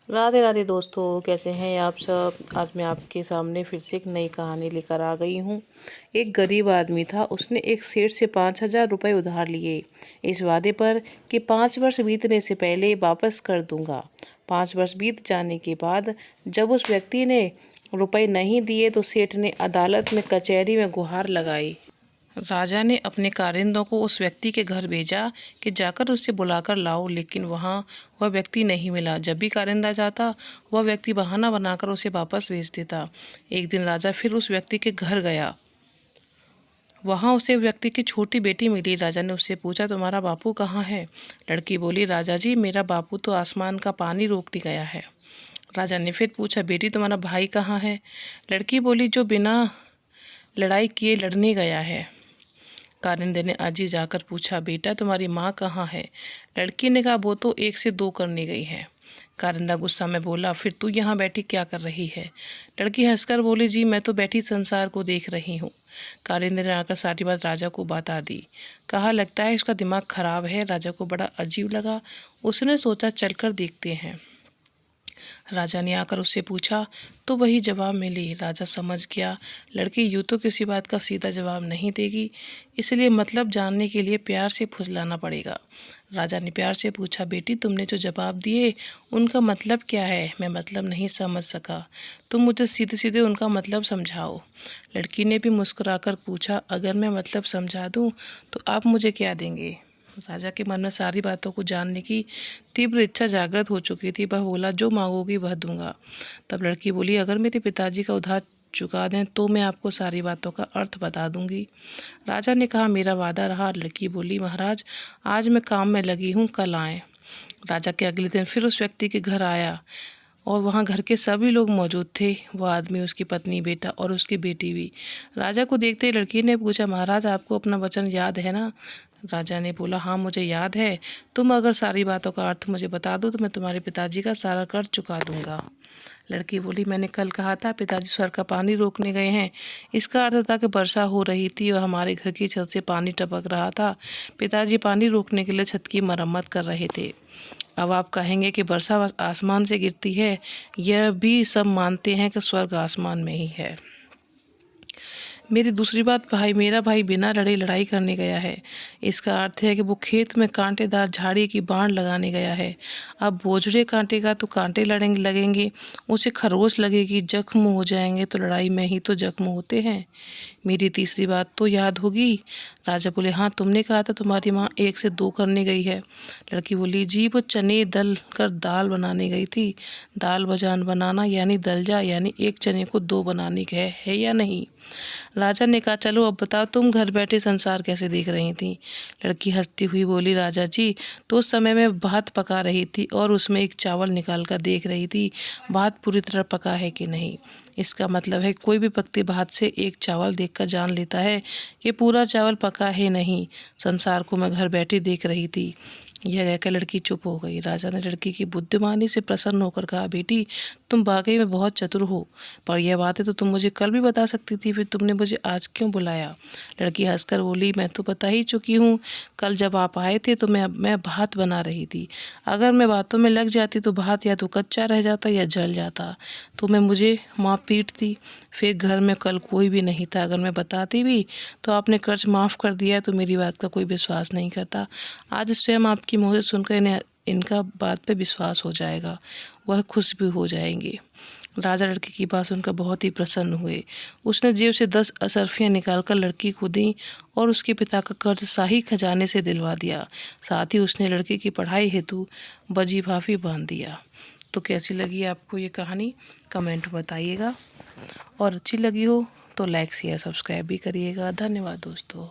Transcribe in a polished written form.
राधे राधे दोस्तों, कैसे हैं आप सब। आज मैं आपके सामने फिर से एक नई कहानी लेकर आ गई हूँ। एक गरीब आदमी था। उसने एक सेठ से 5,000 रुपये उधार लिए, इस वादे पर कि 5 वर्ष बीतने से पहले वापस कर दूंगा। 5 वर्ष बीत जाने के बाद जब उस व्यक्ति ने रुपए नहीं दिए तो सेठ ने अदालत में कचहरी में गुहार लगाई। राजा ने अपने कारिंदों को उस व्यक्ति के घर भेजा कि जाकर उसे बुलाकर लाओ, लेकिन वहाँ वह व्यक्ति नहीं मिला। जब भी कारिंदा जाता, वह व्यक्ति बहाना बनाकर उसे वापस भेज देता। एक दिन राजा फिर उस व्यक्ति के घर गया। वहाँ उसे व्यक्ति की छोटी बेटी मिली। राजा ने उससे पूछा, तुम्हारा बापू कहाँ है। लड़की बोली, राजा जी, मेरा बापू तो आसमान का पानी रोकने गया है। राजा ने फिर पूछा, बेटी तुम्हारा भाई कहाँ है। लड़की बोली, जो बिना लड़ाई किए लड़ने गया है। कारिंदे ने अजी जाकर पूछा, बेटा तुम्हारी माँ कहाँ है। लड़की ने कहा, वो तो 1 से 2 करने गई है। कारिंदा गुस्सा में बोला, फिर तू यहाँ बैठी क्या कर रही है। लड़की हंसकर बोली, जी मैं तो बैठी संसार को देख रही हूँ। कारिंदे ने आकर सारी बात राजा को बता दी। कहा, लगता है इसका दिमाग खराब है। राजा को बड़ा अजीब लगा। उसने सोचा, चलकर देखते हैं। राजा ने आकर उससे पूछा तो वही जवाब मिली। राजा समझ गया, लड़की यूँ तो किसी बात का सीधा जवाब नहीं देगी, इसलिए मतलब जानने के लिए प्यार से फुसलाना पड़ेगा। राजा ने प्यार से पूछा, बेटी तुमने जो जवाब दिए उनका मतलब क्या है। मैं मतलब नहीं समझ सका, तुम मुझे सीधे सीधे उनका मतलब समझाओ। लड़की ने भी मुस्कुराकर पूछा, अगर मैं मतलब समझा दूँ तो आप मुझे क्या देंगे। राजा के मन में सारी बातों को जानने की तीव्र इच्छा जागृत हो चुकी थी। वह बोला, जो मांगोगी वह दूंगा। तब लड़की बोली, अगर मेरे पिताजी का उधार चुका दें तो मैं आपको सारी बातों का अर्थ बता दूंगी। राजा ने कहा, मेरा वादा रहा। लड़की बोली, महाराज आज मैं काम में लगी हूँ, कल आएँ। राजा के अगले दिन फिर उस व्यक्ति के घर आया और वहाँ घर के सभी लोग मौजूद थे। वह आदमी, उसकी पत्नी, बेटा और उसकी बेटी भी। राजा को देखते ही लड़की ने पूछा, महाराज आपको अपना वचन याद है ना। राजा ने बोला, हाँ मुझे याद है। तुम अगर सारी बातों का अर्थ मुझे बता दो तो मैं तुम्हारे पिताजी का सारा कर्ज चुका दूंगा। लड़की बोली, मैंने कल कहा था पिताजी स्वर्ग का पानी रोकने गए हैं। इसका अर्थ था कि वर्षा हो रही थी और हमारे घर की छत से पानी टपक रहा था। पिताजी पानी रोकने के लिए छत की मरम्मत कर रहे थे। अब आप कहेंगे कि वर्षा आसमान से गिरती है। यह भी सब मानते हैं कि स्वर्ग आसमान में ही है। मेरी दूसरी बात, मेरा भाई बिना लड़े लड़ाई करने गया है। इसका अर्थ है कि वो खेत में कांटेदार झाड़ी की बाढ़ लगाने गया है। अब बोझड़े काटेगा तो कांटे लगेंगे, उसे खरोच लगेगी, जख्म हो जाएंगे। तो लड़ाई में ही तो जख्म होते हैं। मेरी तीसरी बात तो याद होगी। राजा बोले, हाँ तुमने कहा था तुम्हारी माँ 1 से 2 करने गई है। लड़की बोली, जी वो चने दल कर दाल बनाने गई थी। दाल बजान बनाना यानी दलजा, यानी 1 चने को 2 बनाने का है या नहीं। राजा ने कहा, चलो अब बताओ तुम घर बैठे संसार कैसे देख रही थी। लड़की हंसती हुई बोली, राजा जी तो उस समय मैं भात पका रही थी और उसमें एक चावल निकाल कर देख रही थी भात पूरी तरह पका है कि नहीं। इसका मतलब है कोई भी पकते भात से एक चावल देखकर जान लेता है कि पूरा चावल पका है नहीं। संसार को मैं घर बैठे देख रही थी। यह कहकर लड़की चुप हो गई। राजा ने लड़की की बुद्धिमानी से प्रसन्न होकर कहा, बेटी तुम वाकई में बहुत चतुर हो, पर यह बातें तो तुम मुझे कल भी बता सकती थी, फिर तुमने मुझे आज क्यों बुलाया। लड़की हंसकर बोली, मैं तो बता ही चुकी हूँ। कल जब आप आए थे तो मैं भात बना रही थी। अगर मैं बातों में लग जाती तो भात या तो कच्चा रह जाता या जल जाता, तो मैं मुझे माँ पीटती। फिर घर में कल कोई भी नहीं था। अगर मैं बताती भी तो आपने कर्ज माफ़ कर दिया, तो मेरी बात का कोई विश्वास नहीं करता। आज स्वयं आपकी मुँह से सुनकर इन्हें इनका बात पे विश्वास हो जाएगा, वह खुश भी हो जाएंगे। राजा लड़की की बात सुनकर बहुत ही प्रसन्न हुए। उसने जेब से 10 असरफियाँ निकालकर लड़की को दी और उसके पिता का कर्ज शाही खजाने से दिलवा दिया। साथ ही उसने लड़की की पढ़ाई हेतु बजी भाफी बांध दिया। तो कैसी लगी आपको ये कहानी, कमेंट बताइएगा, और अच्छी लगी हो तो लाइक शेयर सब्सक्राइब भी करिएगा। धन्यवाद दोस्तों।